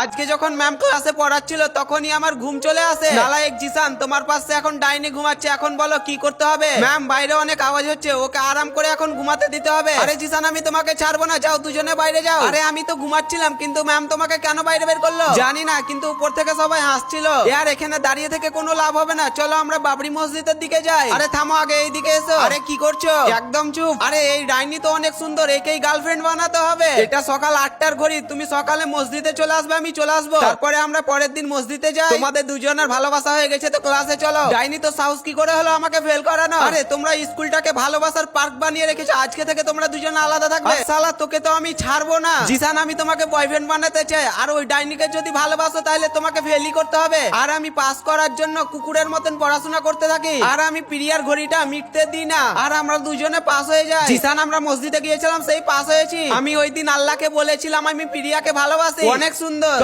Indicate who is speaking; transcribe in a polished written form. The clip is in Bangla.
Speaker 1: আজকে যখন ম্যাম ক্লাসে পড়াচ্ছিল তখনই আমার ঘুম চলে আসে। নালায়েক জিসান, তোমার পাশে এখন ডাইনি ঘুমাচ্ছে, এখন বলো কি করতে হবে? ম্যাম বাইরে অনেক আওয়াজ হচ্ছে, ওকে আরাম করে এখন ঘুমাতে দিতে হবে। আরে জিসান, আমি তোমাকে ছাড়বো না, যাও দুজনে বাইরে যাও। আরে আমি তো ঘুমাচ্ছিলাম, কিন্তু ম্যাম তোমাকে কেন বাইরে বের করলো জানি না, কিন্তু উপর থেকে সবাই হাসছিল। আর এখানে দাঁড়িয়ে থেকে কোনো লাভ হবে না, চলো আমরা বাবরি মসজিদের দিকে যাই। আরে থামো, আগে এইদিকে এসো। আরে কি করছো? একদম চুপ। আরে এই ডাইনি তো অনেক সুন্দর, একেই গার্লফ্রেন্ড বানাতে হবে। এটা সকাল 8টার ঘড়ি, তুমি সকালে মসজিদে চলে আসবে, আমি চলে আসবো, তারপরে আমরা পরের দিন মসজিদে যাই। তোমাদের দুজনের ভালোবাসা হয়ে গেছে তো ক্লাসে চলো। ডাইনি তো সাহস কি করে হলো আমাকে ফেল করানো? আরে তোমরা স্কুলটাকে ভালোবাসার পার্ক বানিয়ে রেখেছো, আজকে থেকে তোমরা দুজন আলাদা থাকবে। শালা তোকে তো আমি ছাড়বো না। জিসান, আমি তোমাকে বয়ফ্রেন্ড বানাতে চাই, আর ওই ডাইনিকে যদি ভালোবাসো তাহলে তোমাকে ফেলই করতে হবে। আর আমি পাস করার জন্য কুকুরের মতন পড়াশোনা করতে থাকি, আর আমি প্রিয়ার ঘড়িটা মিটতে দিই না, আর আমরা দুজনে পাস হয়ে যাই। জিসান, আমরা মসজিদে গিয়েছিলাম, সেই পাস হয়েছি। আমি ওই দিন আল্লাহকে বলেছিলাম আমি প্রিয়াকে ভালোবাসি, অনেক সুন্দর।